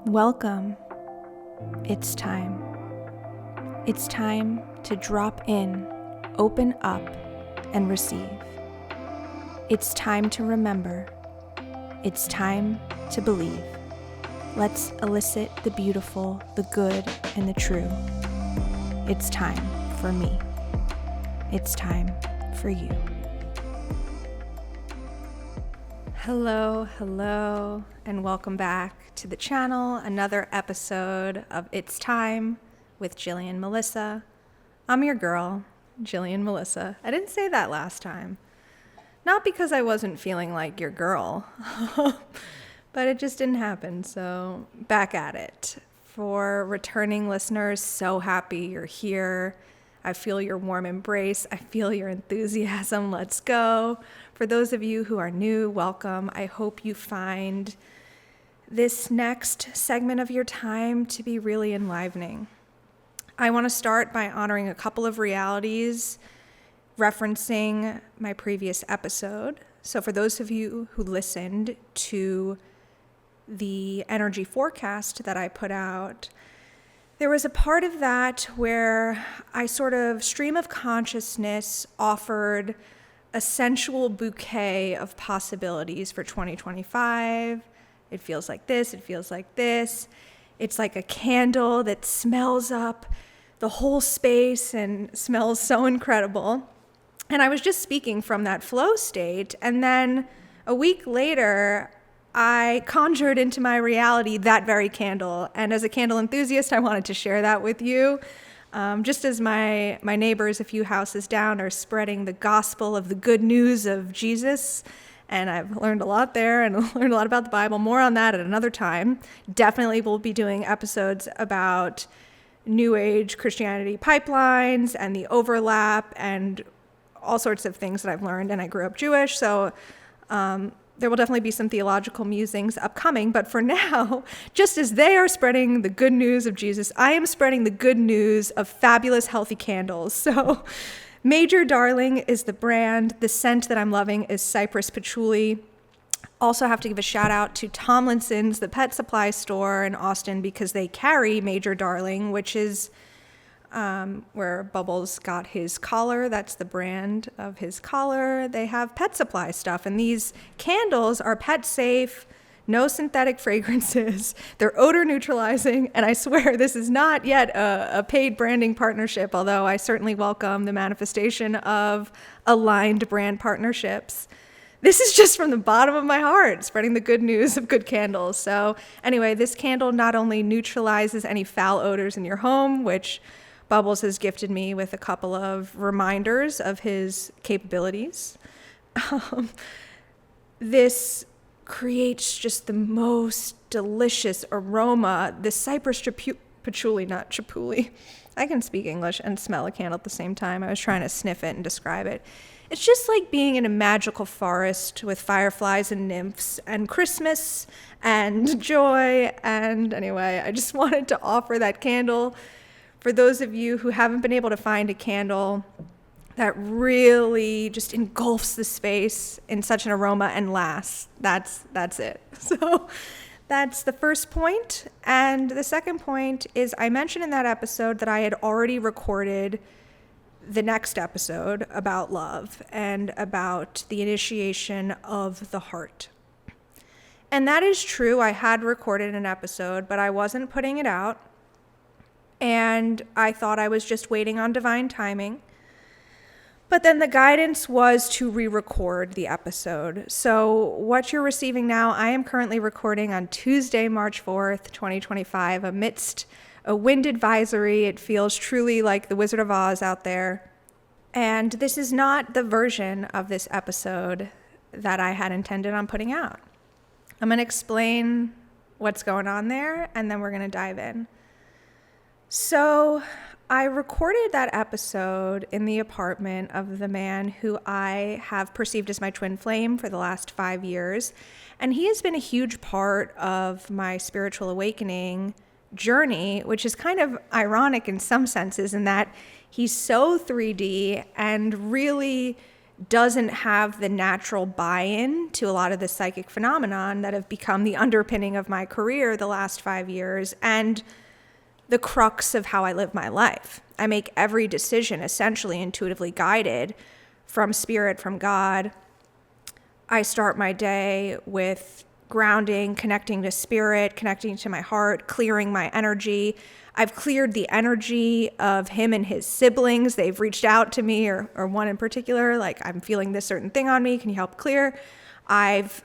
Welcome. It's time. It's time to drop in, open up, and receive. It's time to remember. It's time to believe. Let's elicit the beautiful, the good, and the true. It's time for me. It's time for you. Hello, and welcome back to the channel. Another episode of It's Time with Jillian Melissa. I'm your girl, Jillian Melissa. I didn't say that last time. Not because I wasn't feeling like your girl, but it just didn't happen. So back at it. For returning listeners, so happy you're here. I feel your warm embrace. I feel your enthusiasm. Let's go. For those of you who are new, welcome. I hope you find this next segment of your time to be really enlivening. I want to start by honoring a couple of realities referencing my previous episode. So for those of you who listened to the energy forecast that I put out, there was a part of that where I sort of stream of consciousness offered a sensual bouquet of possibilities for 2025. It feels like this, it feels like this. It's like a candle that smells up the whole space and smells so incredible. And I was just speaking from that flow state. And then a week later, I conjured into my reality that very candle. And as a candle enthusiast, I wanted to share that with you. Just as my neighbors a few houses down are spreading the gospel of the good news of Jesus. And I've learned a lot there and learned a lot about the Bible. More on that at another time. Definitely we'll be doing episodes about New Age Christianity pipelines and the overlap and all sorts of things that I've learned. And I grew up Jewish, so there will definitely be some theological musings upcoming, but for now, just as they are spreading the good news of Jesus, I am spreading the good news of fabulous, healthy candles. So Major Darling is the brand. The scent that I'm loving is cypress patchouli. Also have to give a shout out to Tomlinson's, the pet supply store in Austin, because they carry Major Darling, which is where Bubbles got his collar. That's the brand of his collar. They have pet supply stuff, and these candles are pet safe, no synthetic fragrances. They're odor neutralizing, and I swear this is not yet a paid branding partnership, although I certainly welcome the manifestation of aligned brand partnerships. This is just from the bottom of my heart, spreading the good news of good candles. So anyway, this candle not only neutralizes any foul odors in your home, which Bubbles has gifted me with a couple of reminders of his capabilities. This creates just the most delicious aroma. The cypress patchouli, not chipuli. I can speak English and smell a candle at the same time. I was trying to sniff it and describe it. It's just like being in a magical forest with fireflies and nymphs and Christmas and joy. And anyway, I just wanted to offer that candle for those of you who haven't been able to find a candle that really just engulfs the space in such an aroma and lasts. That's it. So that's the first point. And the second point is I mentioned in that episode that I had already recorded the next episode about love and about the initiation of the heart. And that is true. I had recorded an episode, but I wasn't putting it out. And I thought I was just waiting on divine timing. But then the guidance was to re-record the episode. So what you're receiving now, I am currently recording on Tuesday, March 4th, 2025, amidst a wind advisory. It feels truly like the Wizard of Oz out there. And this is not the version of this episode that I had intended on putting out. I'm going to explain what's going on there, and then we're going to dive in. So I recorded that episode in the apartment of the man who I have perceived as my twin flame for the last 5 years. And he has been a huge part of my spiritual awakening journey, which is kind of ironic in some senses in that he's so 3D and really doesn't have the natural buy-in to a lot of the psychic phenomenon that have become the underpinning of my career the last 5 years and the crux of how I live my life. I make every decision essentially intuitively guided from spirit, from God. I start my day with grounding, connecting to spirit, connecting to my heart, clearing my energy. I've cleared the energy of him and his siblings. They've reached out to me, or one in particular, like, I'm feeling this certain thing on me. Can you help clear? I've,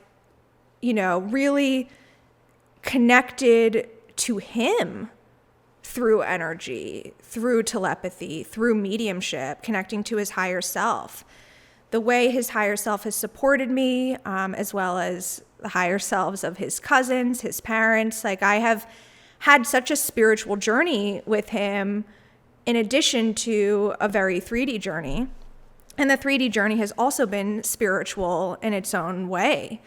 really connected to him through energy, through telepathy, through mediumship, connecting to his higher self. The way his higher self has supported me, as well as the higher selves of his cousins, his parents. Like, I have had such a spiritual journey with him in addition to a very 3D journey. And the 3D journey has also been spiritual in its own way.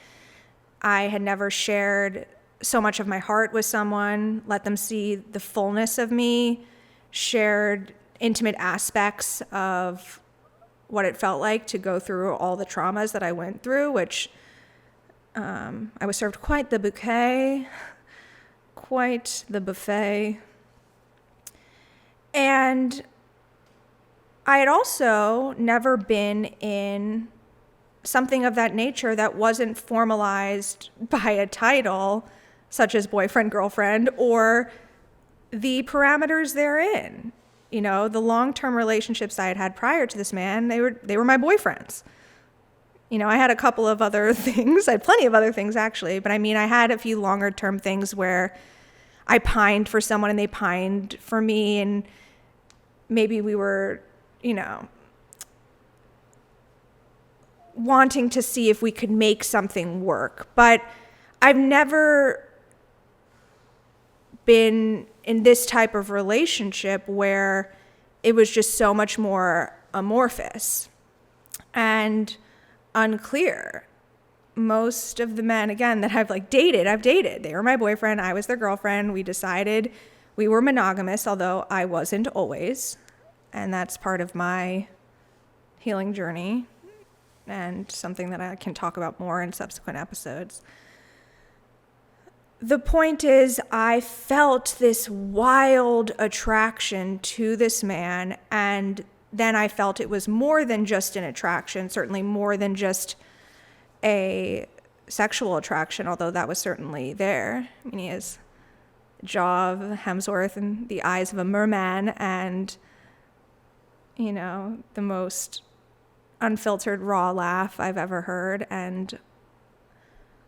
I had never shared so much of my heart with someone, let them see the fullness of me, shared intimate aspects of what it felt like to go through all the traumas that I went through, which I was served quite the buffet. And I had also never been in something of that nature that wasn't formalized by a title, such as boyfriend, girlfriend, or the parameters therein. The long-term relationships I had had prior to this man, they were my boyfriends. I had a couple of other things. I had plenty of other things, actually. But I had a few longer-term things where I pined for someone and they pined for me. And maybe we were, wanting to see if we could make something work. But I've never been in this type of relationship where it was just so much more amorphous and unclear. Most of the men, again, that I've dated. They were my boyfriend. I was their girlfriend. We decided we were monogamous, although I wasn't always. And that's part of my healing journey and something that I can talk about more in subsequent episodes. The point is, I felt this wild attraction to this man, and then I felt it was more than just an attraction, certainly more than just a sexual attraction, although that was certainly there. He has the jaw of Hemsworth and the eyes of a merman and, the most unfiltered raw laugh I've ever heard, and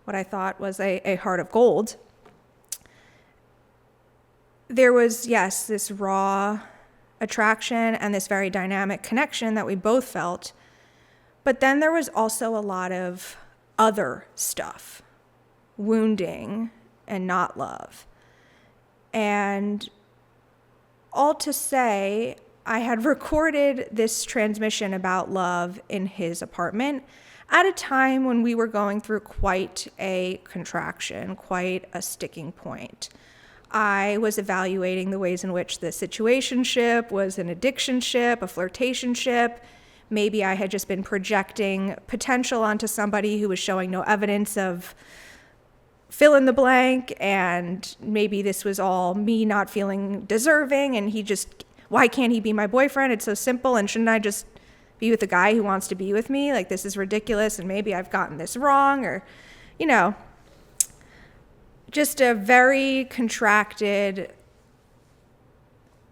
what I thought was a heart of gold. There was, yes, this raw attraction and this very dynamic connection that we both felt. But then there was also a lot of other stuff, wounding and not love. And all to say, I had recorded this transmission about love in his apartment at a time when we were going through quite a contraction, quite a sticking point. I was evaluating the ways in which the situationship was an addictionship, a flirtationship. Maybe I had just been projecting potential onto somebody who was showing no evidence of fill in the blank, and maybe this was all me not feeling deserving, and why can't he be my boyfriend? It's so simple, and shouldn't I just be with the guy who wants to be with me? Like, this is ridiculous, and maybe I've gotten this wrong, or, just a very contracted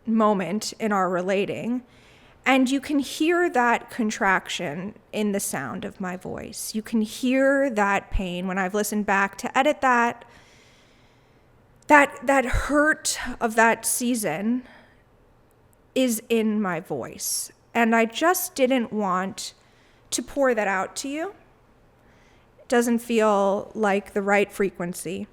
moment in our relating. And you can hear that contraction in the sound of my voice. You can hear that pain when I've listened back to edit that hurt of that season is in my voice. And I just didn't want to pour that out to you. It doesn't feel like the right frequency.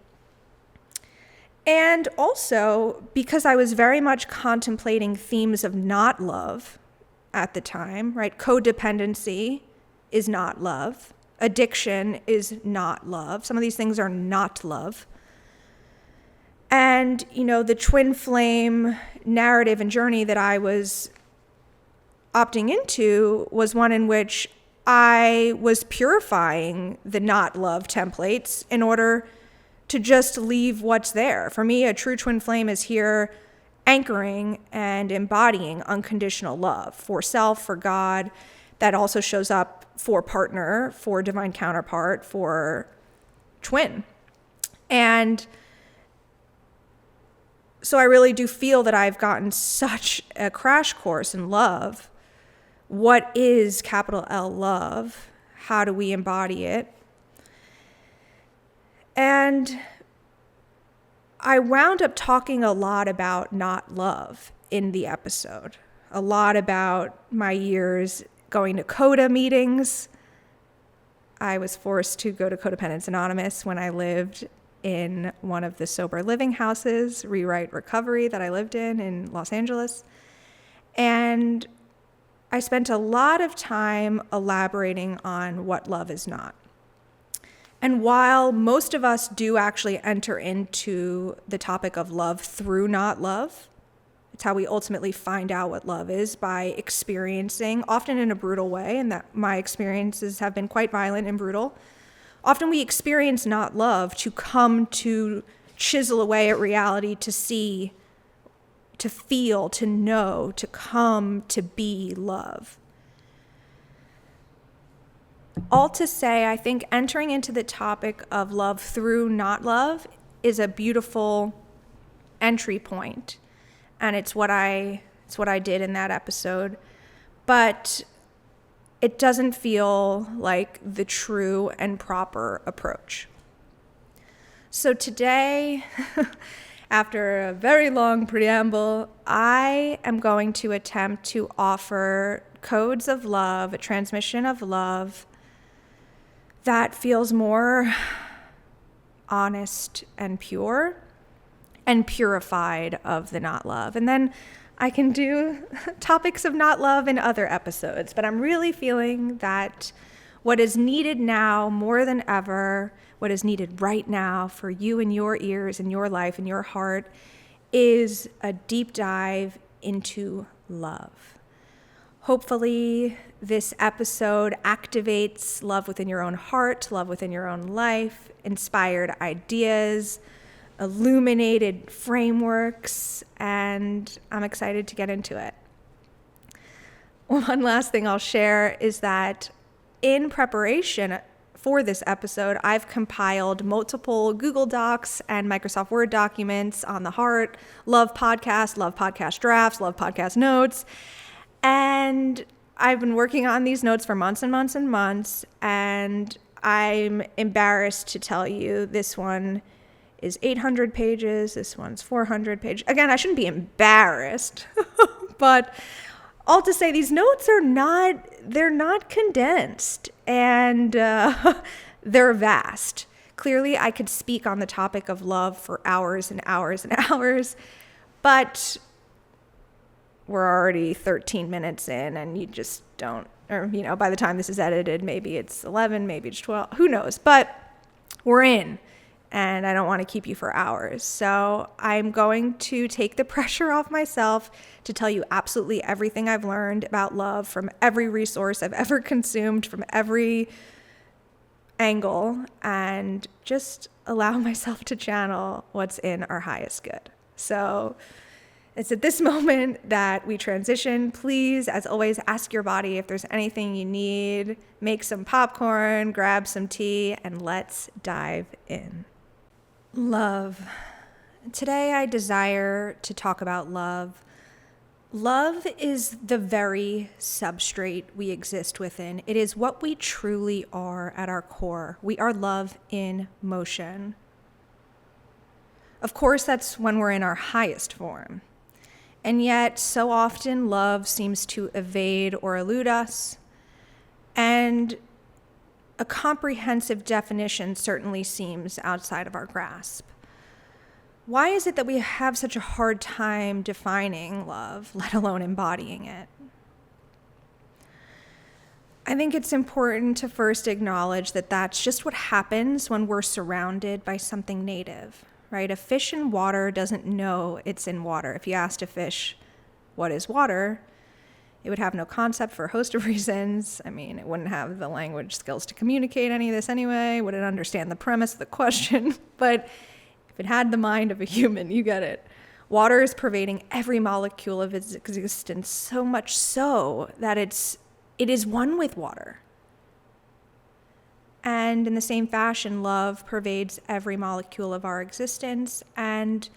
And also, because I was very much contemplating themes of not love at the time, right? Codependency is not love. Addiction is not love. Some of these things are not love. And, the twin flame narrative and journey that I was opting into was one in which I was purifying the not love templates in order to just leave what's there. For me, a true twin flame is here anchoring and embodying unconditional love for self, for God. That also shows up for partner, for divine counterpart, for twin. And so I really do feel that I've gotten such a crash course in love. What is capital L love? How do we embody it? And I wound up talking a lot about not love in the episode. A lot about my years going to CODA meetings. I was forced to go to Codependence Anonymous when I lived in one of the sober living houses, Rewrite Recovery, that I lived in Los Angeles. And I spent a lot of time elaborating on what love is not. And while most of us do actually enter into the topic of love through not love, it's how we ultimately find out what love is, by experiencing, often in a brutal way, and that my experiences have been quite violent and brutal. Often we experience not love to come to chisel away at reality, to see, to feel, to know, to come to be love. All to say, I think entering into the topic of love through not love is a beautiful entry point. And it's what I did in that episode. But it doesn't feel like the true and proper approach. So today, after a very long preamble, I am going to attempt to offer codes of love, a transmission of love that feels more honest and pure and purified of the not love. And then I can do topics of not love in other episodes, but I'm really feeling that what is needed now more than ever, what is needed right now for you and your ears and your life and your heart, is a deep dive into love. Hopefully, this episode activates love within your own heart, love within your own life, inspired ideas, illuminated frameworks, and I'm excited to get into it. One last thing I'll share is that in preparation for this episode, I've compiled multiple Google Docs and Microsoft Word documents on the heart, love podcast drafts, love podcast notes. And I've been working on these notes for months and months and months, and I'm embarrassed to tell you this one is 800 pages, this one's 400 pages. Again, I shouldn't be embarrassed, but all to say, these notes are they're not condensed, and they're vast. Clearly, I could speak on the topic of love for hours and hours and hours, but we're already 13 minutes in, and you just don't, or, by the time this is edited, maybe it's 11, maybe it's 12, who knows, but we're in, and I don't want to keep you for hours. So I'm going to take the pressure off myself to tell you absolutely everything I've learned about love from every resource I've ever consumed, from every angle, and just allow myself to channel what's in our highest good. So it's at this moment that we transition. Please, as always, ask your body if there's anything you need. Make some popcorn, grab some tea, and let's dive in. Love. Today I desire to talk about love. Love is the very substrate we exist within. It is what we truly are at our core. We are love in motion. Of course, that's when we're in our highest form. And yet, so often, love seems to evade or elude us. And a comprehensive definition certainly seems outside of our grasp. Why is it that we have such a hard time defining love, let alone embodying it? I think it's important to first acknowledge that that's just what happens when we're surrounded by something native. Right? A fish in water doesn't know it's in water. If you asked a fish, what is water? It would have no concept for a host of reasons. I mean, it wouldn't have the language skills to communicate any of this anyway, wouldn't understand the premise of the question. But if it had the mind of a human, you get it. Water is pervading every molecule of its existence, so much so that it is one with water. And in the same fashion, love pervades every molecule of our existence, and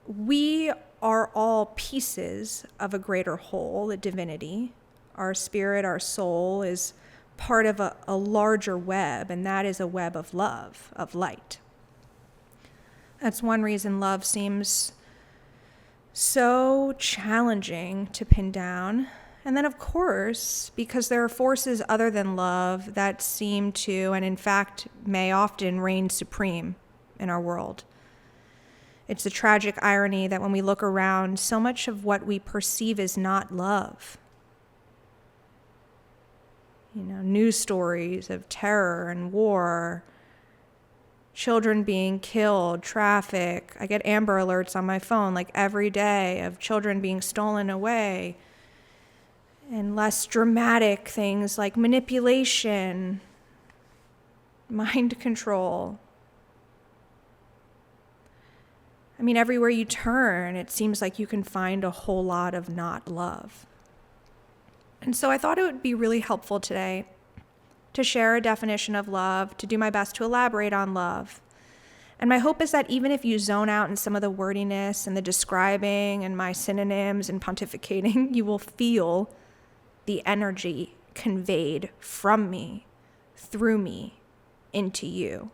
we are all pieces of a greater whole, a divinity. Our spirit, our soul is part of a larger web, and that is a web of love, of light. That's one reason love seems so challenging to pin down. And then, of course, because there are forces other than love that seem to, and in fact, may often reign supreme in our world. It's a tragic irony that when we look around, so much of what we perceive is not love. News stories of terror and war, children being killed, traffic. I get Amber Alerts on my phone like every day of children being stolen away. And less dramatic things like manipulation, mind control. I mean, everywhere you turn, it seems like you can find a whole lot of not love. And so I thought it would be really helpful today to share a definition of love, to do my best to elaborate on love. And my hope is that even if you zone out in some of the wordiness and the describing and my synonyms and pontificating, you will feel the energy conveyed from me, through me, into you.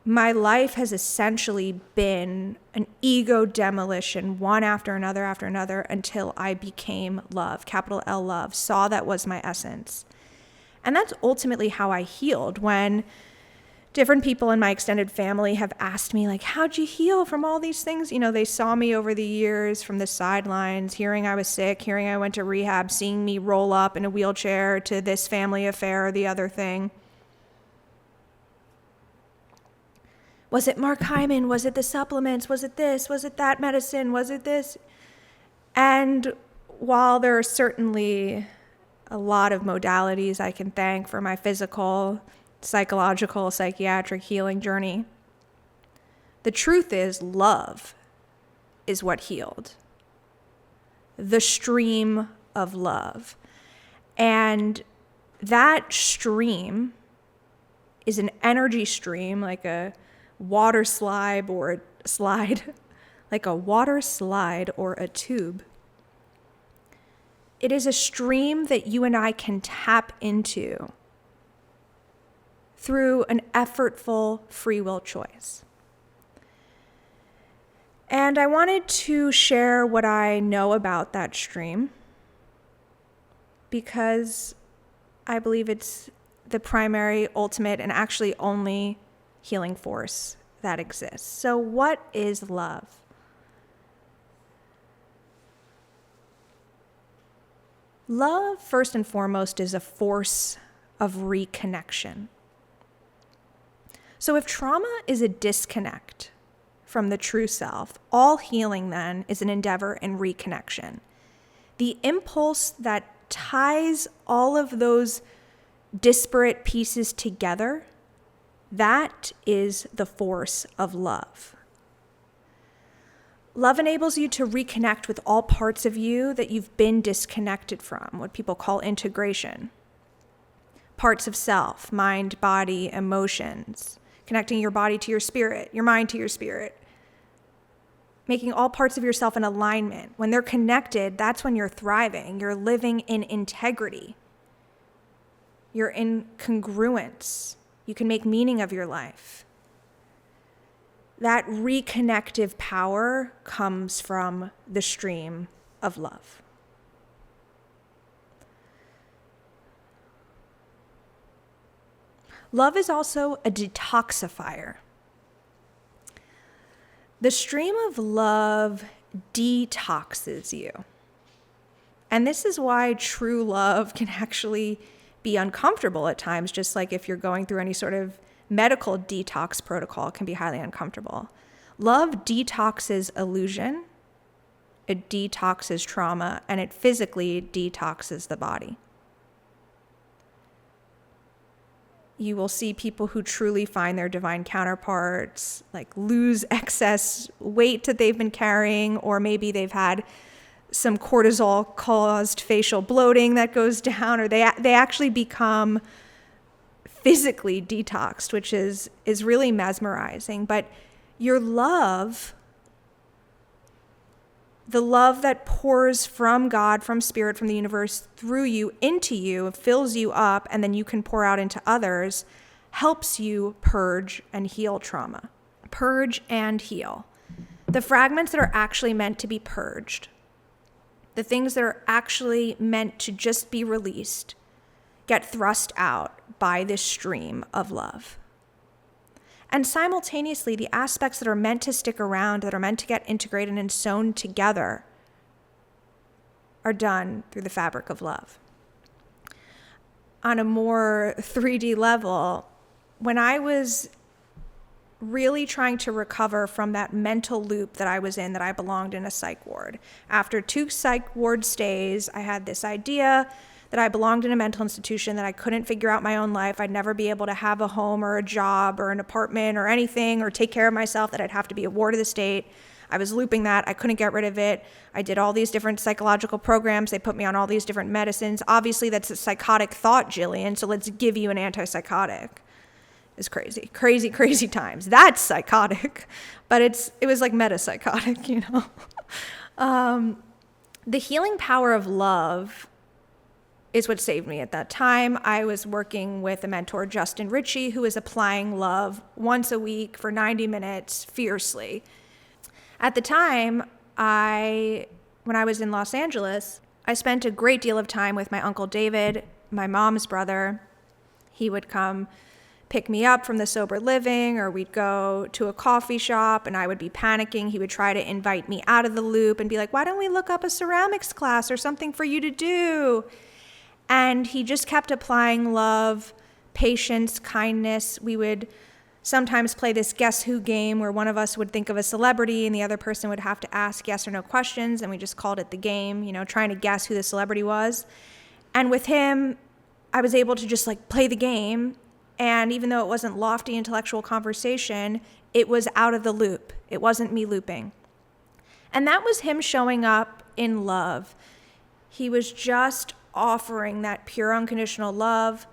My life has essentially been an ego demolition, one after another, until I became love, capital L love, saw that was my essence. And that's ultimately how I healed. When different people in my extended family have asked me, like, how'd you heal from all these things? They saw me over the years from the sidelines, hearing I was sick, hearing I went to rehab, seeing me roll up in a wheelchair to this family affair or the other thing. Was it Mark Hyman? Was it the supplements? Was it this? Was it that medicine? Was it this? And while there are certainly a lot of modalities I can thank for my physical, psychological, psychiatric healing journey, the truth is love is what healed. The stream of love. And that stream is an energy stream, like a water slide or a slide, like a water slide or a tube. It is a stream that you and I can tap into through an effortful free will choice. And I wanted to share what I know about that stream because I believe it's the primary, ultimate, and actually only healing force that exists. So what is love? Love, first and foremost, is a force of reconnection. So if trauma is a disconnect from the true self, all healing then is an endeavor in reconnection. The impulse that ties all of those disparate pieces together, that is the force of love. Love enables you to reconnect with all parts of you that you've been disconnected from, what people call integration. Parts of self, mind, body, emotions, connecting your body to your spirit, your mind to your spirit, making all parts of yourself in alignment. When they're connected, that's when you're thriving. You're living in integrity. You're in congruence. You can make meaning of your life. That reconnective power comes from the stream of love. Love is also a detoxifier. The stream of love detoxes you. And this is why true love can actually be uncomfortable at times, just like if you're going through any sort of medical detox protocol, it can be highly uncomfortable. Love detoxes illusion it detoxes trauma, and it physically detoxes the body. You will see people who truly find their divine counterparts, like lose excess weight that they've been carrying, or maybe they've had some cortisol caused facial bloating that goes down, or they actually become physically detoxed, which is really mesmerizing. But your love, the love that pours from God, from Spirit, from the universe, through you, into you, fills you up, and then you can pour out into others, helps you purge and heal trauma. Purge and heal. The fragments that are actually meant to be purged, the things that are actually meant to just be released, get thrust out by this stream of love. And simultaneously, the aspects that are meant to stick around, that are meant to get integrated and sewn together, are done through the fabric of love. On a more 3D level, when I was really trying to recover from that mental loop that I was in, that I belonged in a psych ward. After 2 psych ward stays, I had this idea that I belonged in a mental institution, that I couldn't figure out my own life. I'd never be able to have a home or a job or an apartment or anything, or take care of myself, that I'd have to be a ward of the state. I was looping that. I couldn't get rid of it. I did all these different psychological programs. They put me on all these different medicines. Obviously, that's a psychotic thought, Jillian, so let's give you an antipsychotic. It's crazy, crazy, crazy times. That's psychotic, but it was like metapsychotic, you know. The healing power of love is what saved me at that time. I was working with a mentor, Justin Ritchie, who was applying love once a week for 90 minutes fiercely. At the time, when I was in Los Angeles, I spent a great deal of time with my Uncle David, my mom's brother. He would come pick me up from the sober living, or we'd go to a coffee shop and I would be panicking. He would try to invite me out of the loop and be like, why don't we look up a ceramics class or something for you to do? And he just kept applying love, patience, kindness. We would sometimes play this guess who game where one of us would think of a celebrity and the other person would have to ask yes or no questions, and we just called it the game, you know, trying to guess who the celebrity was. And with him, I was able to just like play the game. And even though it wasn't lofty intellectual conversation, it was out of the loop. It wasn't me looping. And that was him showing up in love. He was just offering that pure, unconditional love.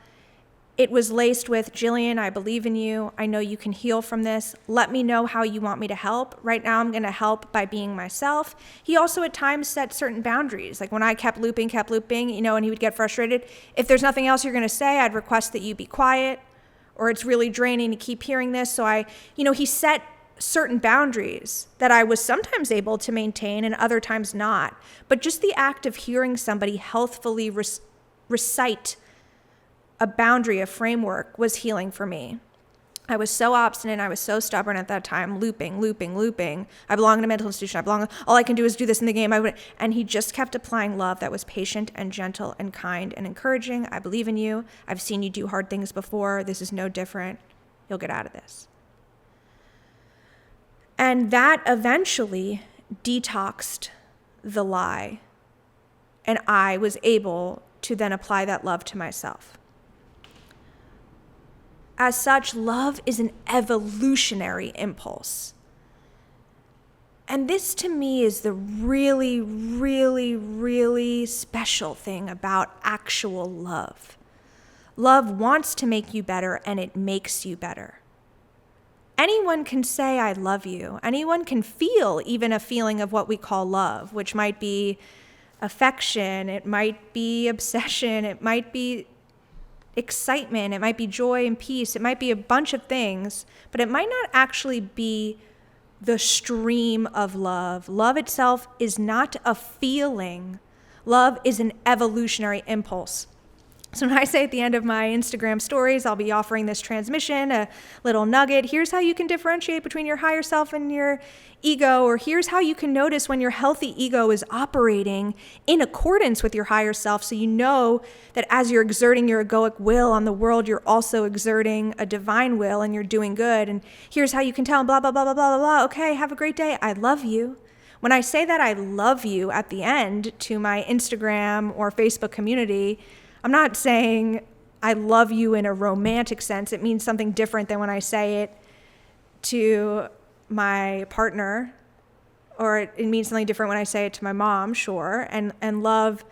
It was laced with, Jillian, I believe in you. I know you can heal from this. Let me know how you want me to help. Right now, I'm going to help by being myself. He also at times set certain boundaries. Like when I kept looping, you know, and he would get frustrated. If there's nothing else you're going to say, I'd request that you be quiet, or it's really draining to keep hearing this. So he set certain boundaries that I was sometimes able to maintain and other times not. But just the act of hearing somebody healthfully recite a boundary, a framework, was healing for me. I was so obstinate. I was so stubborn at that time, looping. I belong in a mental institution. All I can do is do this in the game. And he just kept applying love that was patient and gentle and kind and encouraging. I believe in you. I've seen you do hard things before. This is no different. You'll get out of this. And that eventually detoxed the lie. And I was able to then apply that love to myself. As such, love is an evolutionary impulse. And this to me is the really, really, really special thing about actual love. Love wants to make you better, and it makes you better. Anyone can say, I love you. Anyone can feel even a feeling of what we call love, which might be affection, it might be obsession, it might be excitement, it might be joy and peace, it might be a bunch of things, but it might not actually be the stream of love. Love itself is not a feeling. Love is an evolutionary impulse. So when I say at the end of my Instagram stories, I'll be offering this transmission, a little nugget. Here's how you can differentiate between your higher self and your ego, or here's how you can notice when your healthy ego is operating in accordance with your higher self, so you know that as you're exerting your egoic will on the world, you're also exerting a divine will and you're doing good. And here's how you can tell, blah, blah, blah, blah, blah, blah, blah. Okay, have a great day. I love you. When I say that I love you at the end to my Instagram or Facebook community, I'm not saying I love you in a romantic sense. It means something different than when I say it to my partner, or it means something different when I say it to my mom, sure. And love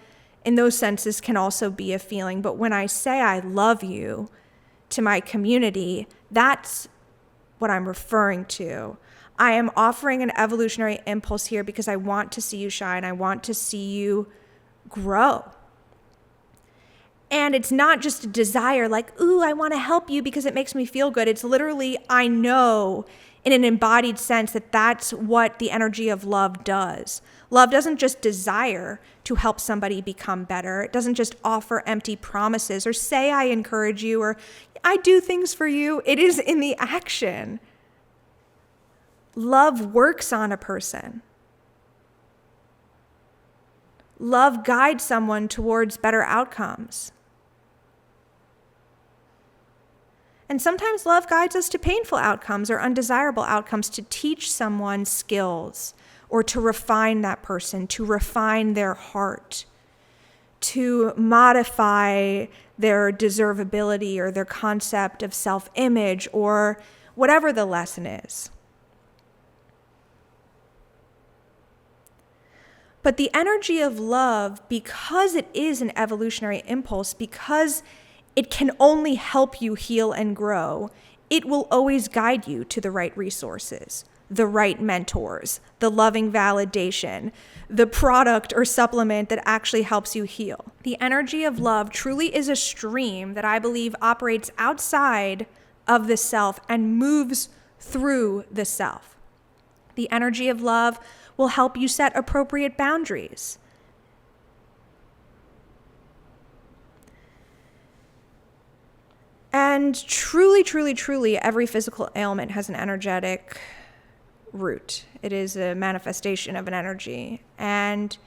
in those senses can also be a feeling. But when I say I love you to my community, that's what I'm referring to. I am offering an evolutionary impulse here because I want to see you shine. I want to see you grow. And it's not just a desire like, ooh, I want to help you because it makes me feel good. It's literally, I know in an embodied sense that that's what the energy of love does. Love doesn't just desire to help somebody become better. It doesn't just offer empty promises or say I encourage you or I do things for you. It is in the action. Love works on a person. Love guides someone towards better outcomes. And sometimes love guides us to painful outcomes or undesirable outcomes to teach someone skills or to refine that person, to refine their heart, to modify their deservability or their concept of self-image or whatever the lesson is. But the energy of love, because it is an evolutionary impulse, because it can only help you heal and grow, it will always guide you to the right resources, the right mentors, the loving validation, the product or supplement that actually helps you heal. The energy of love truly is a stream that I believe operates outside of the self and moves through the self. The energy of love will help you set appropriate boundaries. And truly, truly, truly, every physical ailment has an energetic root. It is a manifestation of an energy. And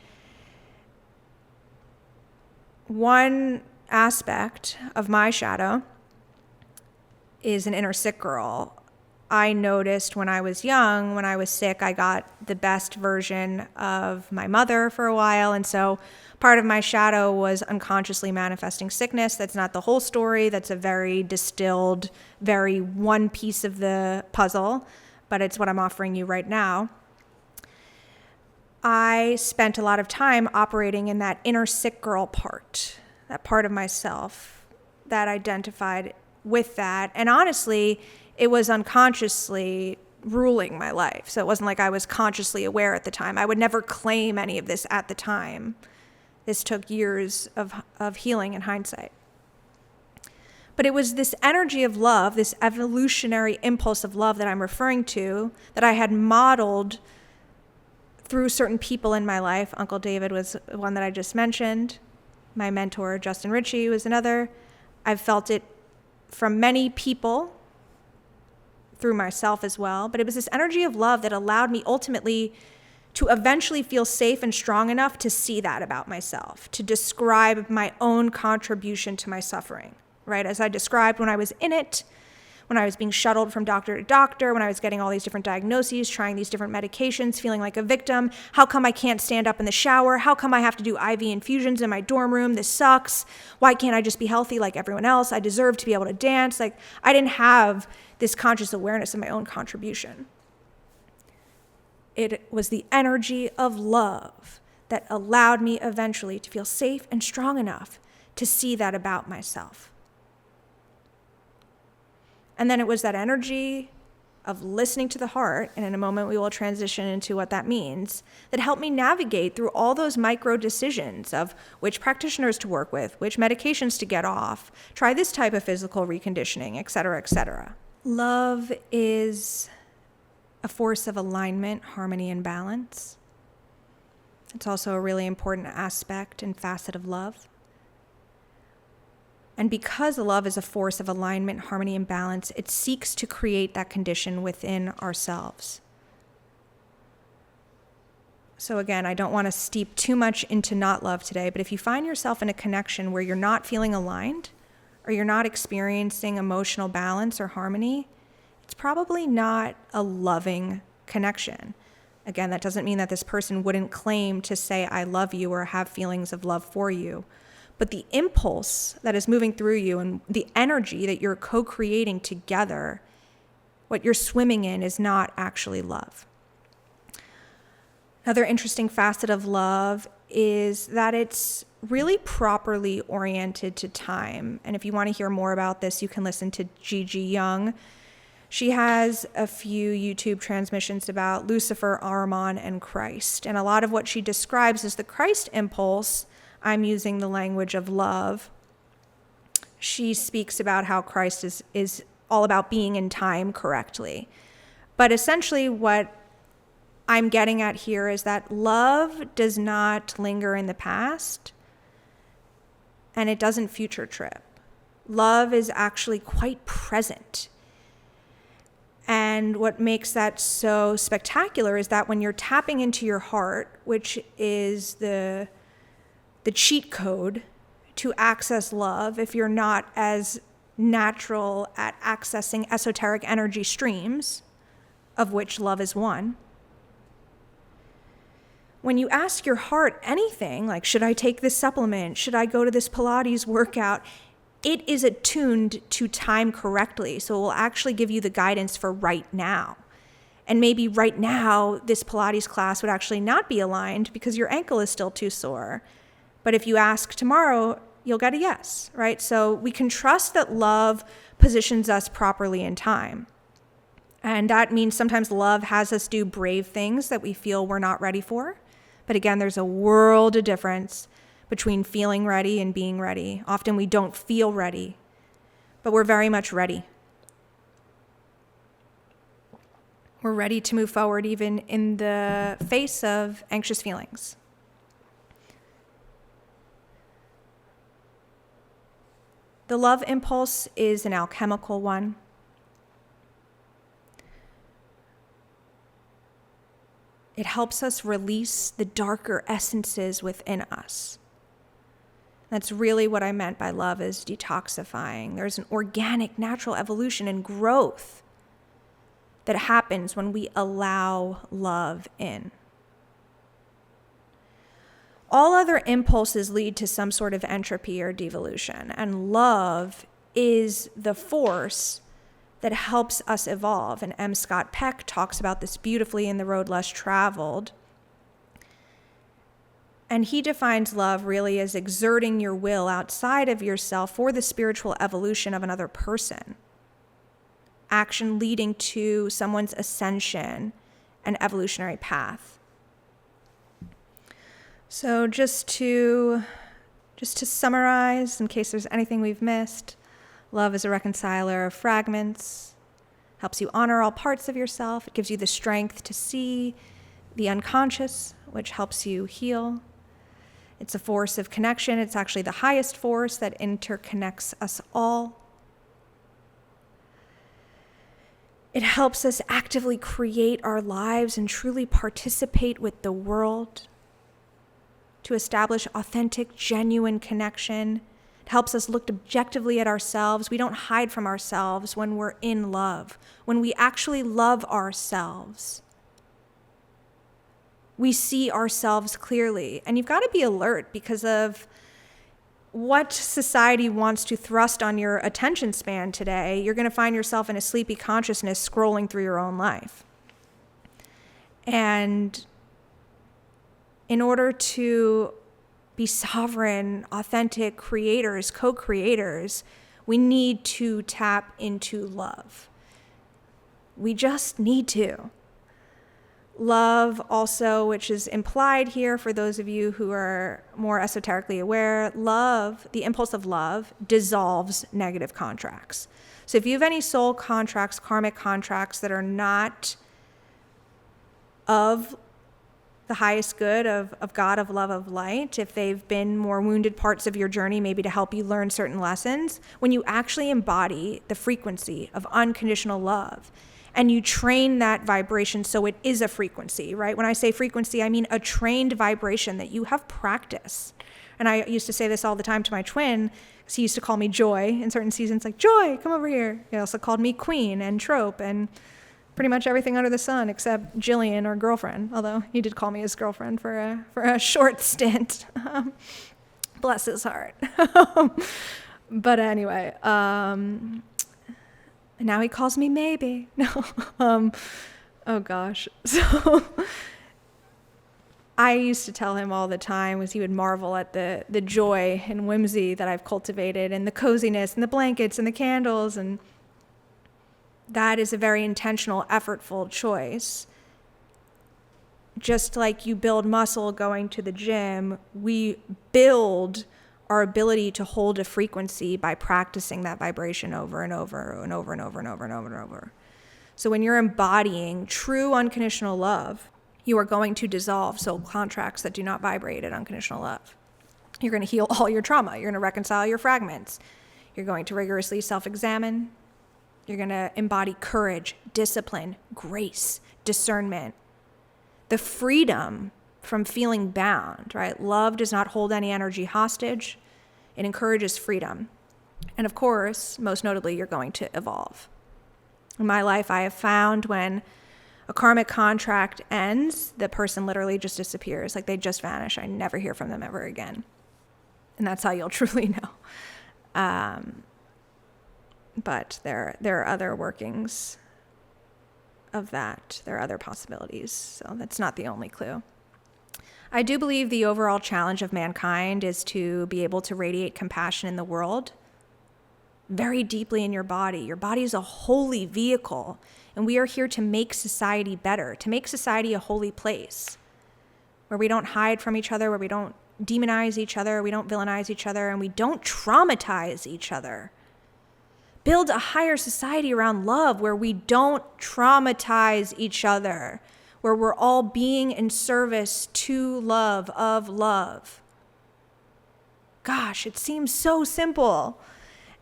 one aspect of my shadow is an inner sick girl. I noticed when I was young, when I was sick, I got the best version of my mother for a while. And so part of my shadow was unconsciously manifesting sickness. That's not the whole story. That's a very distilled, very one piece of the puzzle, but it's what I'm offering you right now. I spent a lot of time operating in that inner sick girl part, that part of myself that identified with that. And honestly, it was unconsciously ruling my life. So it wasn't like I was consciously aware at the time. I would never claim any of this at the time. This took years of healing in hindsight. But it was this energy of love, this evolutionary impulse of love that I'm referring to, that I had modeled through certain people in my life. Uncle David was one that I just mentioned. My mentor, Justin Ritchie, was another. I've felt it from many people, through myself as well. But it was this energy of love that allowed me ultimately to eventually feel safe and strong enough to see that about myself, to describe my own contribution to my suffering, right? As I described when I was in it, when I was being shuttled from doctor to doctor, when I was getting all these different diagnoses, trying these different medications, feeling like a victim. How come I can't stand up in the shower? How come I have to do IV infusions in my dorm room? This sucks. Why can't I just be healthy like everyone else? I deserve to be able to dance. Like, I didn't have this conscious awareness of my own contribution. It was the energy of love that allowed me eventually to feel safe and strong enough to see that about myself. And then it was that energy of listening to the heart, and in a moment we will transition into what that means, that helped me navigate through all those micro decisions of which practitioners to work with, which medications to get off, try this type of physical reconditioning, et cetera, et cetera. Love is a force of alignment, harmony, and balance. It's also a really important aspect and facet of love. And because love is a force of alignment, harmony, and balance, it seeks to create that condition within ourselves. So again, I don't want to steep too much into not love today, but if you find yourself in a connection where you're not feeling aligned, or you're not experiencing emotional balance or harmony, it's probably not a loving connection. Again, that doesn't mean that this person wouldn't claim to say, I love you, or have feelings of love for you. But the impulse that is moving through you and the energy that you're co-creating together, what you're swimming in, is not actually love. Another interesting facet of love is that it's really properly oriented to time. And if you want to hear more about this, you can listen to Gigi Young. She has a few YouTube transmissions about Lucifer, Ahriman, and Christ. And a lot of what she describes is the Christ impulse. I'm using the language of love. She speaks about how Christ is all about being in time correctly. But essentially what I'm getting at here is that love does not linger in the past, and it doesn't future trip. Love is actually quite present. And what makes that so spectacular is that when you're tapping into your heart, which is the cheat code to access love, if you're not as natural at accessing esoteric energy streams, of which love is one. When you ask your heart anything, like, should I take this supplement? Should I go to this Pilates workout? It is attuned to time correctly. So it will actually give you the guidance for right now. And maybe right now, this Pilates class would actually not be aligned because your ankle is still too sore. But if you ask tomorrow, you'll get a yes, right? So we can trust that love positions us properly in time. And that means sometimes love has us do brave things that we feel we're not ready for. But again, there's a world of difference between feeling ready and being ready. Often we don't feel ready, but we're very much ready. We're ready to move forward even in the face of anxious feelings. The love impulse is an alchemical one. It helps us release the darker essences within us. That's really what I meant by love is detoxifying. There's an organic, natural evolution and growth that happens when we allow love in. All other impulses lead to some sort of entropy or devolution, and love is the force that helps us evolve. And M. Scott Peck talks about this beautifully in The Road Less Traveled. And he defines love really as exerting your will outside of yourself for the spiritual evolution of another person. Action leading to someone's ascension and evolutionary path. So just to summarize, in case there's anything we've missed, love is a reconciler of fragments, helps you honor all parts of yourself. It gives you the strength to see the unconscious, which helps you heal. It's a force of connection. It's actually the highest force that interconnects us all. It helps us actively create our lives and truly participate with the world to establish authentic, genuine connection. It helps us look objectively at ourselves. We don't hide from ourselves when we're in love. When we actually love ourselves, we see ourselves clearly. And you've got to be alert because of what society wants to thrust on your attention span today. You're going to find yourself in a sleepy consciousness scrolling through your own life. And in order to be sovereign, authentic creators, co-creators, we need to tap into love. We just need to. Love also, which is implied here for those of you who are more esoterically aware, love, the impulse of love, dissolves negative contracts. So if you have any soul contracts, karmic contracts that are not of the highest good of God, of love, of light, if they've been more wounded parts of your journey, maybe to help you learn certain lessons, when you actually embody the frequency of unconditional love and you train that vibration so it is a frequency, right? When I say frequency, I mean a trained vibration that you have practice. And I used to say this all the time to my twin, because he used to call me Joy in certain seasons, like, Joy, come over here. He also called me Queen and Trope and pretty much everything under the sun except Jillian or girlfriend, although he did call me his girlfriend for a short stint. Bless his heart. But anyway, now he calls me maybe. No. Oh gosh. So I used to tell him all the time, was he would marvel at the joy and whimsy that I've cultivated, and the coziness and the blankets and the candles, and that is a very intentional, effortful choice. Just like you build muscle going to the gym, we build our ability to hold a frequency by practicing that vibration over and over and over and over and over and over and over. So when you're embodying true unconditional love, you are going to dissolve soul contracts that do not vibrate at unconditional love. You're going to heal all your trauma. You're going to reconcile your fragments. You're going to rigorously self-examine. You're going to embody courage, discipline, grace, discernment, the freedom from feeling bound, right? Love does not hold any energy hostage. It encourages freedom. And of course, most notably, you're going to evolve. In my life, I have found when a karmic contract ends, the person literally just disappears. Like they just vanish. I never hear from them ever again. And that's how you'll truly know. But there are other workings of that. There are other possibilities. So that's not the only clue. I do believe the overall challenge of mankind is to be able to radiate compassion in the world very deeply in your body. Your body is a holy vehicle, and we are here to make society better, to make society a holy place where we don't hide from each other, where we don't demonize each other, we don't villainize each other, and we don't traumatize each other. Build a higher society around love where we don't traumatize each other, where we're all being in service to love, of love. Gosh, it seems so simple.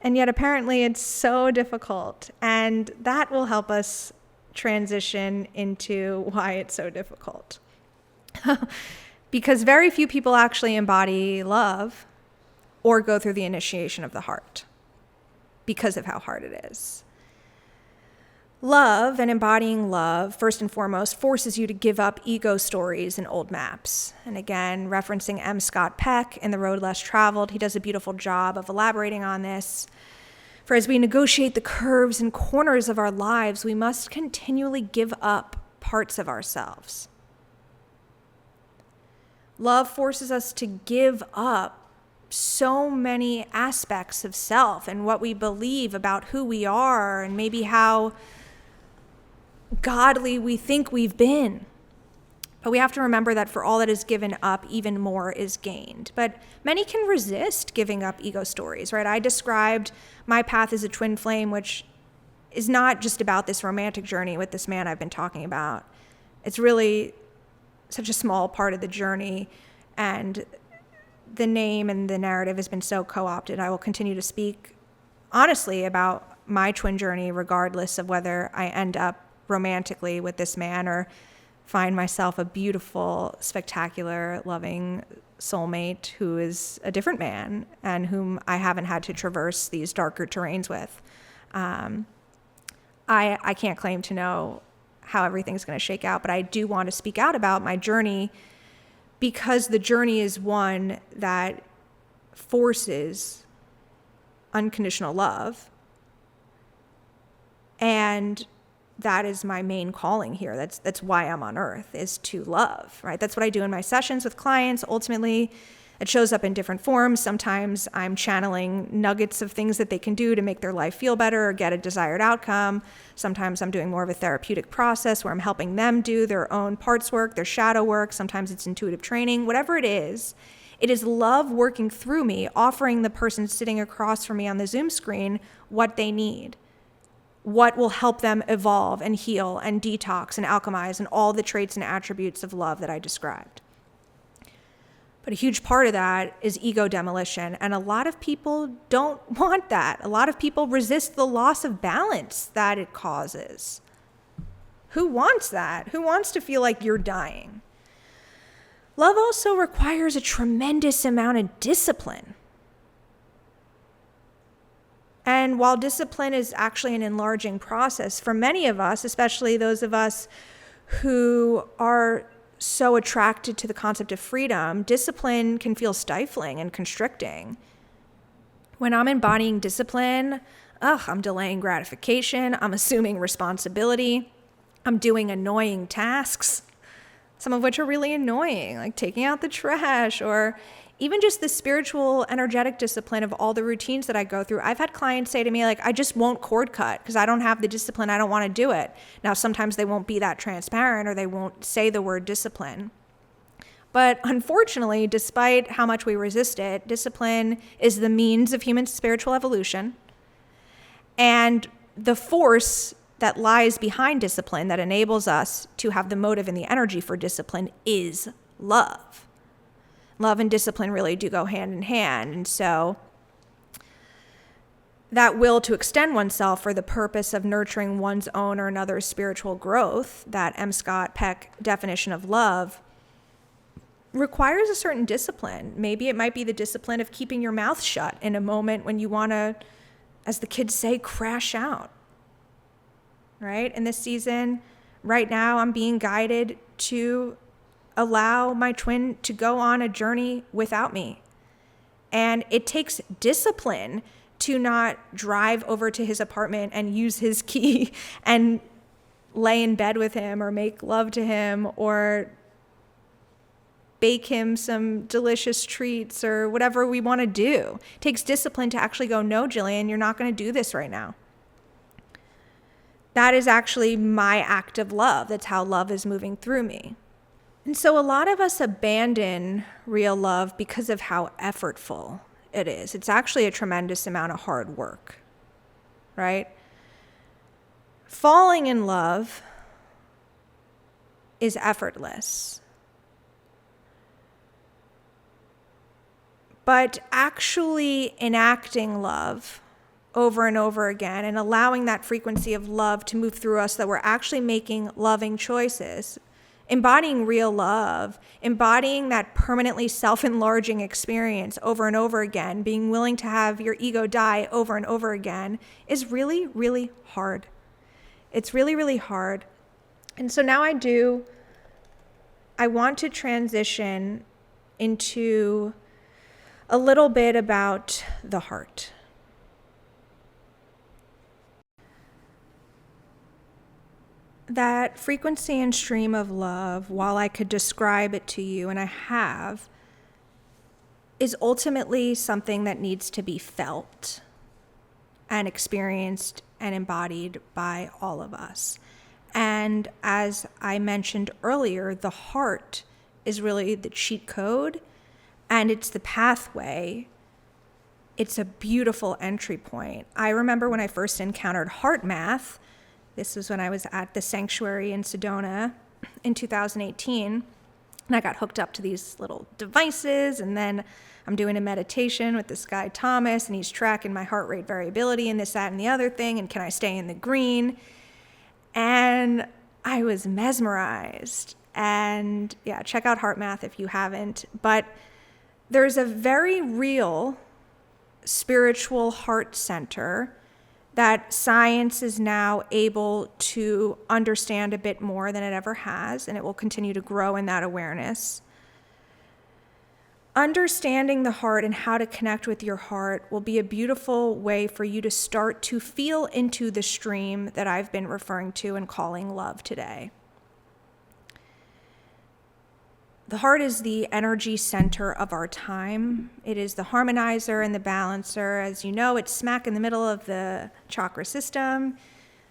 And yet apparently it's so difficult. And that will help us transition into why it's so difficult. Because very few people actually embody love or go through the initiation of the heart because of how hard it is. Love and embodying love, first and foremost, forces you to give up ego stories and old maps. And again, referencing M. Scott Peck in The Road Less Traveled, he does a beautiful job of elaborating on this. For as we negotiate the curves and corners of our lives, we must continually give up parts of ourselves. Love forces us to give up so many aspects of self and what we believe about who we are and maybe how godly we think we've been. But we have to remember that for all that is given up, even more is gained. But many can resist giving up ego stories, right? I described my path as a twin flame, which is not just about this romantic journey with this man I've been talking about. It's really such a small part of the journey, and the name and the narrative has been so co-opted. I will continue to speak honestly about my twin journey, regardless of whether I end up romantically with this man or find myself a beautiful, spectacular, loving soulmate who is a different man and whom I haven't had to traverse these darker terrains with. I can't claim to know how everything's going to shake out, but I do want to speak out about my journey because the journey is one that forces unconditional love, and that is my main calling here. That's why I'm on earth, is to love, right? That's what I do in my sessions with clients. Ultimately, it shows up in different forms. Sometimes I'm channeling nuggets of things that they can do to make their life feel better or get a desired outcome. Sometimes I'm doing more of a therapeutic process where I'm helping them do their own parts work, their shadow work. Sometimes it's intuitive training. Whatever it is love working through me, offering the person sitting across from me on the Zoom screen what they need, what will help them evolve and heal and detox and alchemize and all the traits and attributes of love that I described. But a huge part of that is ego demolition. And a lot of people don't want that. A lot of people resist the loss of balance that it causes. Who wants that? Who wants to feel like you're dying? Love also requires a tremendous amount of discipline. And while discipline is actually an enlarging process for many of us, especially those of us who are so attracted to the concept of freedom, discipline can feel stifling and constricting. When I'm embodying discipline, I'm delaying gratification, I'm assuming responsibility, I'm doing annoying tasks, some of which are really annoying, like taking out the trash, or even just the spiritual, energetic discipline of all the routines that I go through. I've had clients say to me, like, I just won't cord cut because I don't have the discipline. I don't want to do it. Now, sometimes they won't be that transparent or they won't say the word discipline. But unfortunately, despite how much we resist it, discipline is the means of human spiritual evolution. And the force that lies behind discipline that enables us to have the motive and the energy for discipline is love. Love and discipline really do go hand in hand. And so that will to extend oneself for the purpose of nurturing one's own or another's spiritual growth, that M. Scott Peck definition of love, requires a certain discipline. Maybe it might be the discipline of keeping your mouth shut in a moment when you want to, as the kids say, crash out. Right? In this season, right now, I'm being guided to allow my twin to go on a journey without me. And it takes discipline to not drive over to his apartment and use his key and lay in bed with him or make love to him or bake him some delicious treats or whatever we want to do. It takes discipline to actually go, no, Jillian, you're not going to do this right now. That is actually my act of love. That's how love is moving through me. And so a lot of us abandon real love because of how effortful it is. It's actually a tremendous amount of hard work, right? Falling in love is effortless. But actually enacting love over and over again and allowing that frequency of love to move through us, that we're actually making loving choices, embodying real love, embodying that permanently self-enlarging experience over and over again, being willing to have your ego die over and over again is really, really hard. It's really, really hard. And so now I want to transition into a little bit about the heart. That frequency and stream of love, while I could describe it to you, and I have, is ultimately something that needs to be felt and experienced and embodied by all of us. And as I mentioned earlier, the heart is really the cheat code, and it's the pathway. It's a beautiful entry point. I remember when I first encountered heart math. This was when I was at the sanctuary in Sedona in 2018, and I got hooked up to these little devices, and then I'm doing a meditation with this guy, Thomas, and he's tracking my heart rate variability and this, that, and the other thing, and can I stay in the green? And I was mesmerized. And yeah, check out Heart Math if you haven't. But there's a very real spiritual heart center that science is now able to understand a bit more than it ever has, and it will continue to grow in that awareness. Understanding the heart and how to connect with your heart will be a beautiful way for you to start to feel into the stream that I've been referring to and calling love today. The heart is the energy center of our time. It is the harmonizer and the balancer. As you know, it's smack in the middle of the chakra system.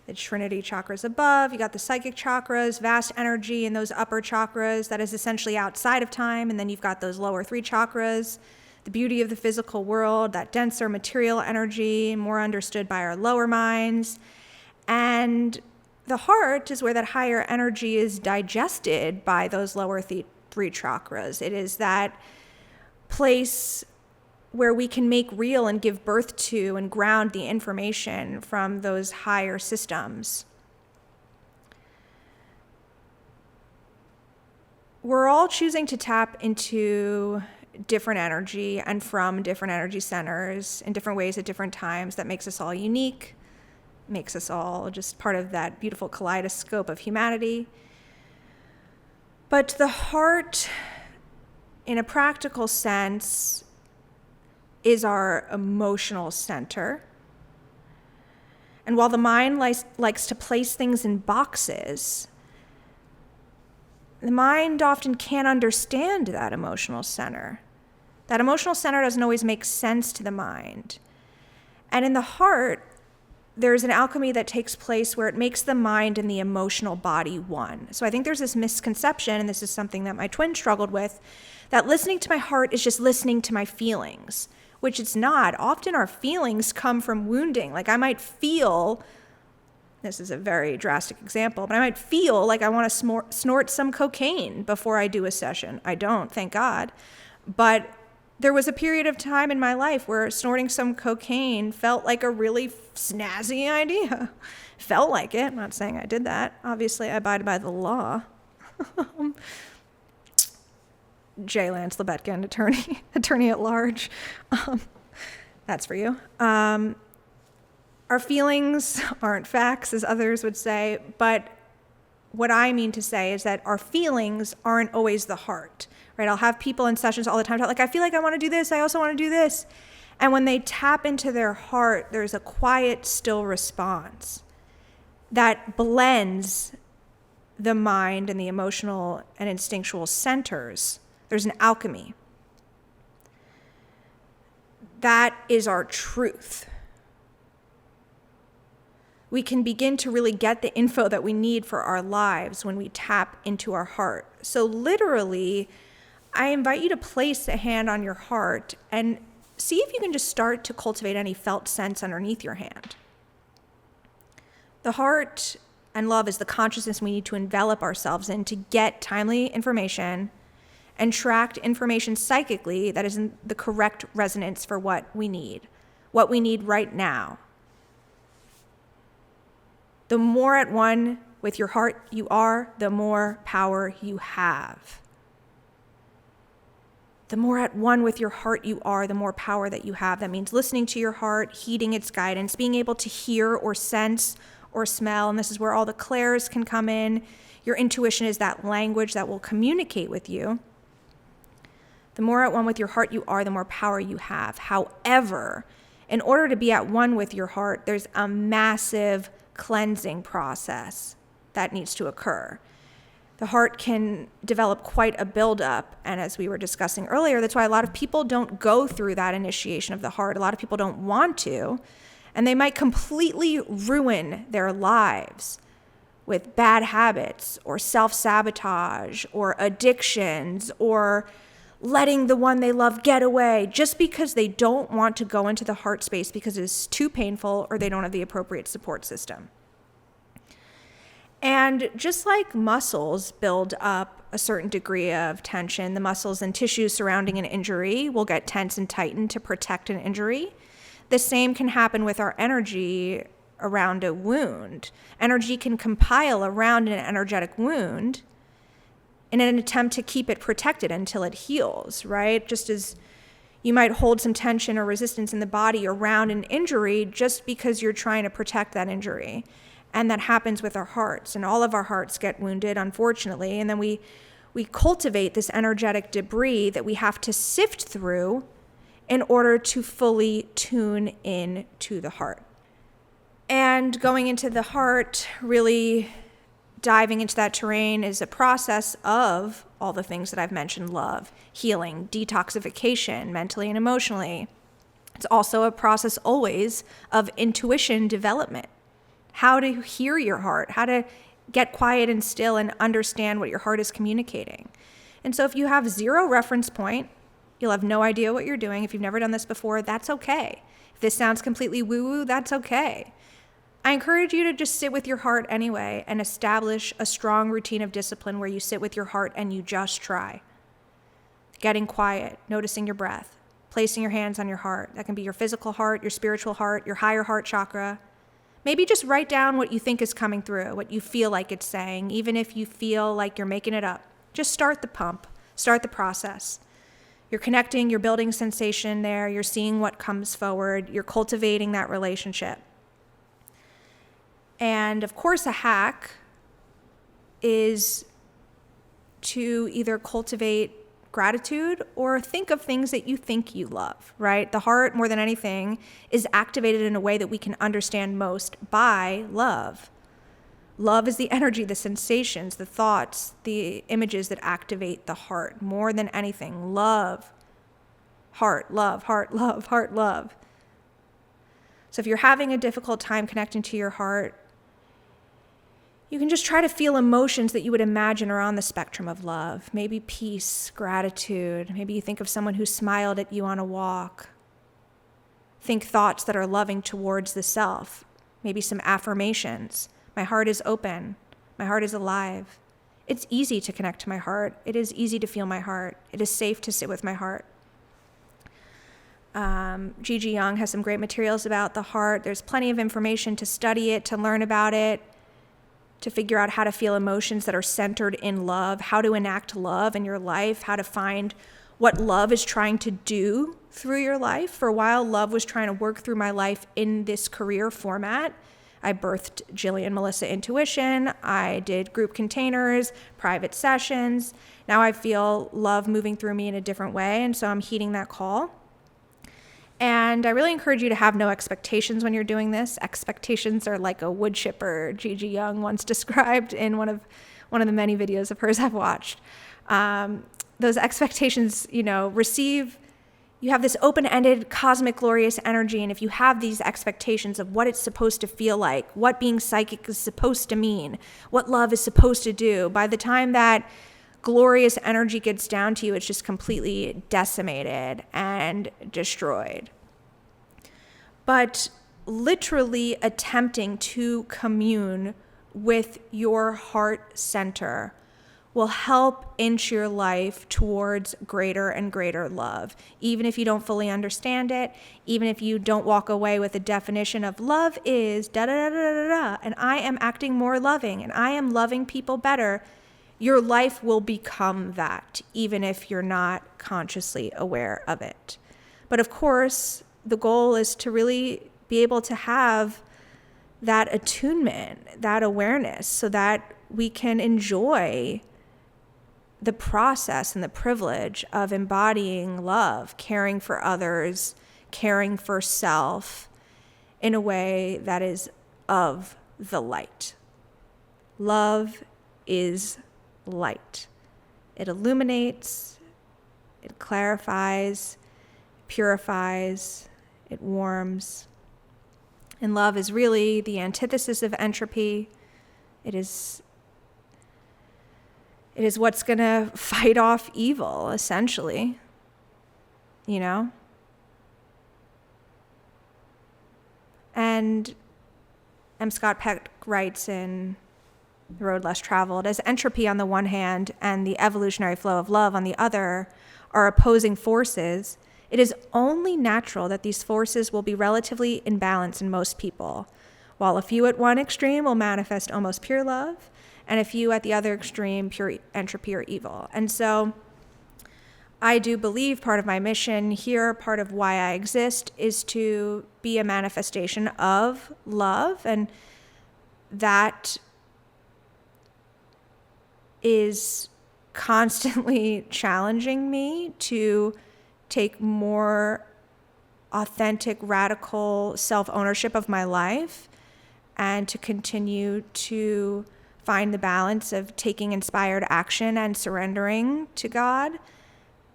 The Trinity chakras above. You got the psychic chakras, vast energy in those upper chakras that is essentially outside of time. And then you've got those lower three chakras, the beauty of the physical world, that denser material energy, more understood by our lower minds. And the heart is where that higher energy is digested by those lower three chakras. It is that place where we can make real and give birth to and ground the information from those higher systems. We're all choosing to tap into different energy and from different energy centers in different ways at different times. That makes us all unique, makes us all just part of that beautiful kaleidoscope of humanity. But the heart, in a practical sense, is our emotional center. And while the mind likes to place things in boxes, the mind often can't understand that emotional center. That emotional center doesn't always make sense to the mind. And in the heart, there's an alchemy that takes place where it makes the mind and the emotional body one. So I think there's this misconception, and this is something that my twin struggled with, that listening to my heart is just listening to my feelings, which it's not. Often our feelings come from wounding. Like I might feel, this is a very drastic example, but I might feel like I want to snort some cocaine before I do a session. I don't, thank God. But there was a period of time in my life where snorting some cocaine felt like a really snazzy idea. Felt like it. I'm not saying I did that. Obviously, I abide by the law. J. Lance Lebetkin, attorney at large. That's for you. Our feelings aren't facts, as others would say, but what I mean to say is that our feelings aren't always the heart, right? I'll have people in sessions all the time, like, I feel like I want to do this, I also want to do this. And when they tap into their heart, there's a quiet, still response that blends the mind and the emotional and instinctual centers. There's an alchemy. That is our truth. We can begin to really get the info that we need for our lives when we tap into our heart. So literally, I invite you to place a hand on your heart and see if you can just start to cultivate any felt sense underneath your hand. The heart and love is the consciousness we need to envelop ourselves in to get timely information and tracked information psychically that is in the correct resonance for what we need right now. The more at one with your heart you are, the more power you have. The more at one with your heart you are, the more power that you have. That means listening to your heart, heeding its guidance, being able to hear or sense or smell. And this is where all the clairs can come in. Your intuition is that language that will communicate with you. The more at one with your heart you are, the more power you have. However, in order to be at one with your heart, there's a massive cleansing process that needs to occur. The heart can develop quite a buildup, and as we were discussing earlier, that's why a lot of people don't go through that initiation of the heart. A lot of people don't want to, and they might completely ruin their lives with bad habits or self-sabotage or addictions or letting the one they love get away just because they don't want to go into the heart space because it's too painful or they don't have the appropriate support system. And just like muscles build up a certain degree of tension, the muscles and tissues surrounding an injury will get tense and tightened to protect an injury. The same can happen with our energy around a wound. Energy can compile around an energetic wound in an attempt to keep it protected until it heals, right? Just as you might hold some tension or resistance in the body around an injury just because you're trying to protect that injury. And that happens with our hearts, and all of our hearts get wounded, unfortunately. And then we cultivate this energetic debris that we have to sift through in order to fully tune in to the heart. And going into the heart, really diving into that terrain, is a process of all the things that I've mentioned: love, healing, detoxification, mentally and emotionally. It's also a process always of intuition development. How to hear your heart, how to get quiet and still and understand what your heart is communicating. And so if you have zero reference point, you'll have no idea what you're doing. If you've never done this before, that's okay. If this sounds completely woo-woo, that's okay. I encourage you to just sit with your heart anyway and establish a strong routine of discipline where you sit with your heart and you just try. Getting quiet, noticing your breath, placing your hands on your heart. That can be your physical heart, your spiritual heart, your higher heart chakra. Maybe just write down what you think is coming through, what you feel like it's saying, even if you feel like you're making it up. Just start the pump, start the process. You're connecting, you're building sensation there, you're seeing what comes forward, you're cultivating that relationship. And of course, a hack is to either cultivate gratitude or think of things that you think you love, right? The heart, more than anything, is activated in a way that we can understand most by love. Love is the energy, the sensations, the thoughts, the images that activate the heart more than anything. Love, heart, love, heart, love, heart, love. So if you're having a difficult time connecting to your heart, you can just try to feel emotions that you would imagine are on the spectrum of love. Maybe peace, gratitude. Maybe you think of someone who smiled at you on a walk. Think thoughts that are loving towards the self. Maybe some affirmations. My heart is open. My heart is alive. It's easy to connect to my heart. It is easy to feel my heart. It is safe to sit with my heart. Gigi Young has some great materials about the heart. There's plenty of information to study it, to learn about it, to figure out how to feel emotions that are centered in love, how to enact love in your life, how to find what love is trying to do through your life. For a while, love was trying to work through my life in this career format. I birthed Jillian Melissa Intuition. I did group containers, private sessions. Now I feel love moving through me in a different way, and so I'm heeding that call. And I really encourage you to have no expectations when you're doing this. Expectations are like a wood chipper, Gigi Young once described in one of the many videos of hers I've watched. Those expectations, you have this open-ended cosmic glorious energy, and if you have these expectations of what it's supposed to feel like, what being psychic is supposed to mean, what love is supposed to do, by the time that glorious energy gets down to you, it's just completely decimated and destroyed. But literally attempting to commune with your heart center will help inch your life towards greater and greater love. Even if you don't fully understand it, even if you don't walk away with a definition of love is da-da-da-da-da-da, and I am acting more loving, and I am loving people better, your life will become that, even if you're not consciously aware of it. But of course, the goal is to really be able to have that attunement, that awareness, so that we can enjoy the process and the privilege of embodying love, caring for others, caring for self in a way that is of the light. Love is light. It illuminates, it clarifies, purifies, it warms. And love is really the antithesis of entropy. It is what's going to fight off evil, essentially. And M. Scott Peck writes in The Road Less Traveled, as entropy on the one hand and the evolutionary flow of love on the other are opposing forces, it is only natural that these forces will be relatively in balance in most people, while a few at one extreme will manifest almost pure love, and a few at the other extreme, pure entropy or evil. And so I do believe part of my mission here, part of why I exist, is to be a manifestation of love, and that is constantly challenging me to take more authentic, radical self-ownership of my life, and to continue to find the balance of taking inspired action and surrendering to God.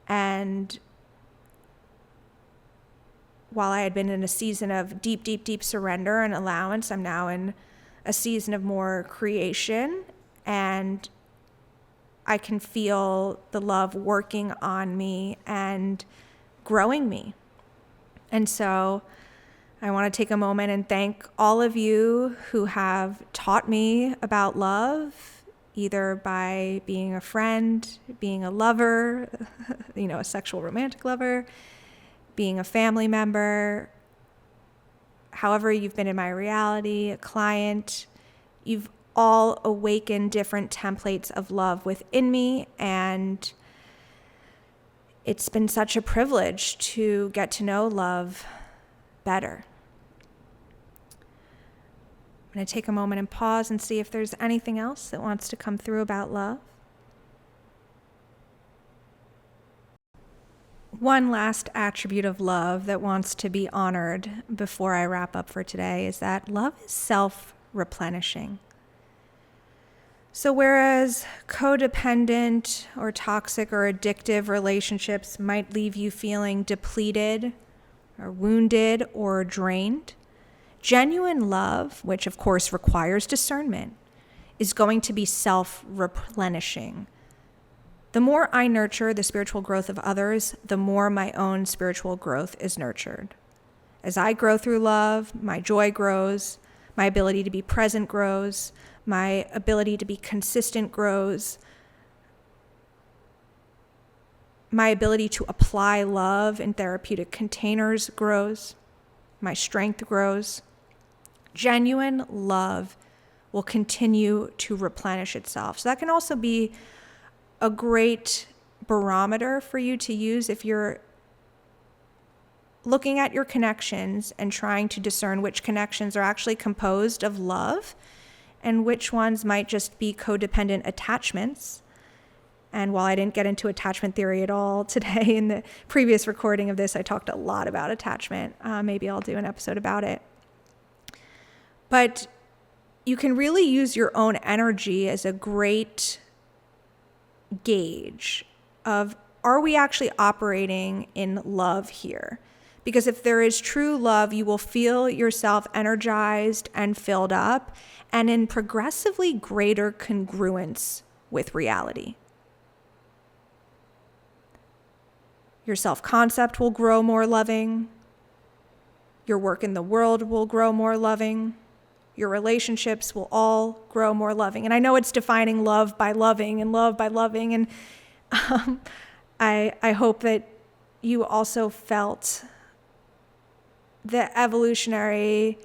And while I had been in a season of deep, deep, deep surrender and allowance, I'm now in a season of more creation, and I can feel the love working on me and growing me. And so I want to take a moment and thank all of you who have taught me about love, either by being a friend, being a lover, a sexual romantic lover, being a family member, however you've been in my reality, a client. You've all awakened different templates of love within me, and It's been such a privilege to get to know love better. I'm going to take a moment and pause and see if there's anything else that wants to come through about love. One last attribute of love that wants to be honored before I wrap up for today is that love is self-replenishing. So whereas codependent or toxic or addictive relationships might leave you feeling depleted or wounded or drained, genuine love, which of course requires discernment, is going to be self-replenishing. The more I nurture the spiritual growth of others, the more my own spiritual growth is nurtured. As I grow through love, my joy grows, my ability to be present grows, my ability to be consistent grows, my ability to apply love in therapeutic containers grows, my strength grows. Genuine love will continue to replenish itself. So that can also be a great barometer for you to use if you're looking at your connections and trying to discern which connections are actually composed of love and which ones might just be codependent attachments. And while I didn't get into attachment theory at all today, in the previous recording of this, I talked a lot about attachment. Maybe I'll do an episode about it. But you can really use your own energy as a great gauge of, are we actually operating in love here? Because if there is true love, you will feel yourself energized and filled up and in progressively greater congruence with reality. Your self-concept will grow more loving. Your work in the world will grow more loving. Your relationships will all grow more loving. And I know it's defining love by loving and love by loving. And I hope that you also felt the evolutionary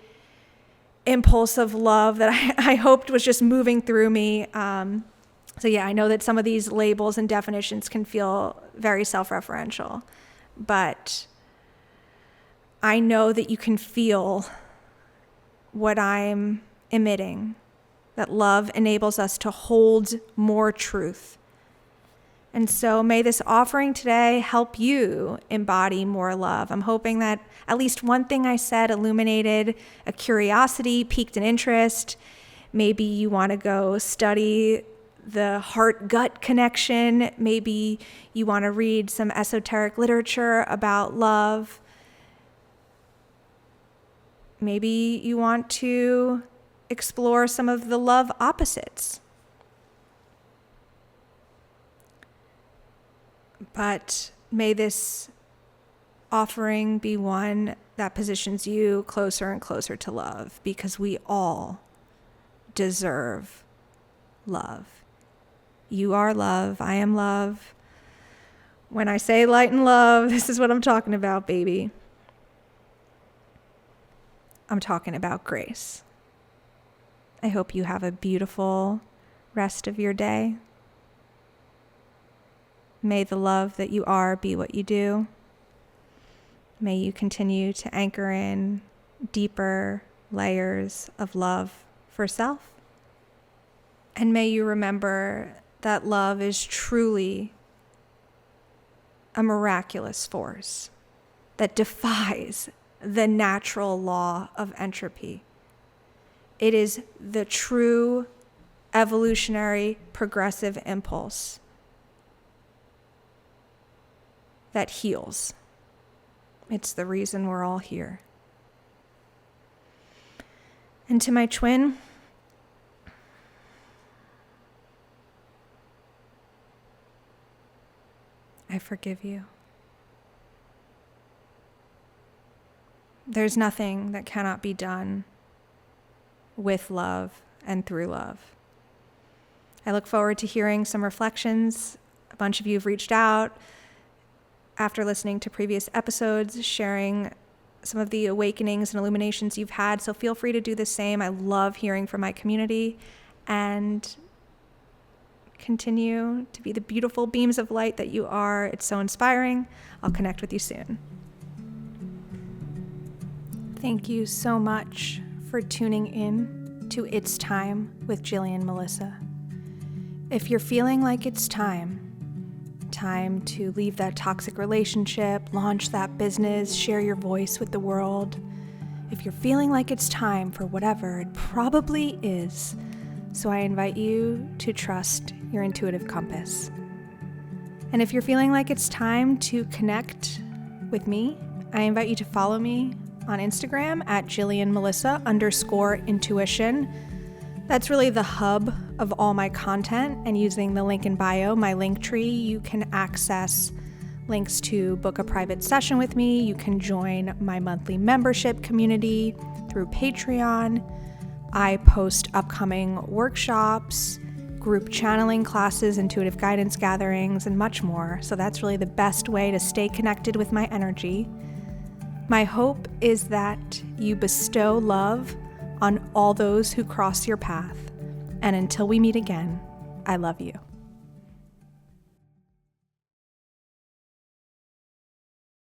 impulse of love that I hoped was just moving through me. So yeah, I know that some of these labels and definitions can feel very self-referential, but I know that you can feel what I'm emitting, that love enables us to hold more truth. And so may this offering today help you embody more love. I'm hoping that at least one thing I said illuminated a curiosity, piqued an interest. Maybe you want to go study the heart-gut connection. Maybe you want to read some esoteric literature about love. Maybe you want to explore some of the love opposites. But may this offering be one that positions you closer and closer to love, because we all deserve love. You are love. I am love. When I say light and love, this is what I'm talking about, baby. I'm talking about grace. I hope you have a beautiful rest of your day. May the love that you are be what you do. May you continue to anchor in deeper layers of love for self. And may you remember that love is truly a miraculous force that defies the natural law of entropy. It is the true evolutionary progressive impulse that heals. It's the reason we're all here. And to my twin, I forgive you. There's nothing that cannot be done with love and through love. I look forward to hearing some reflections. A bunch of you have reached out after listening to previous episodes, sharing some of the awakenings and illuminations you've had. So feel free to do the same. I love hearing from my community. And Continue to be the beautiful beams of light that you are. It's so inspiring. I'll connect with you soon. Thank you so much for tuning in to It's Time with Jillian Melissa. If you're feeling like it's time to leave that toxic relationship, launch that business, share your voice with the world, if you're feeling like it's time for whatever it probably is, so I invite you to trust your intuitive compass. And if you're feeling like it's time to connect with me, I invite you to follow me on Instagram at JillianMelissa_intuition. That's really the hub of all my content, and using the link in bio, my link tree, you can access links to book a private session with me. You can join my monthly membership community through Patreon. I post upcoming workshops, group channeling classes, intuitive guidance gatherings, and much more. So that's really the best way to stay connected with my energy. My hope is that you bestow love on all those who cross your path. And until we meet again, I love you.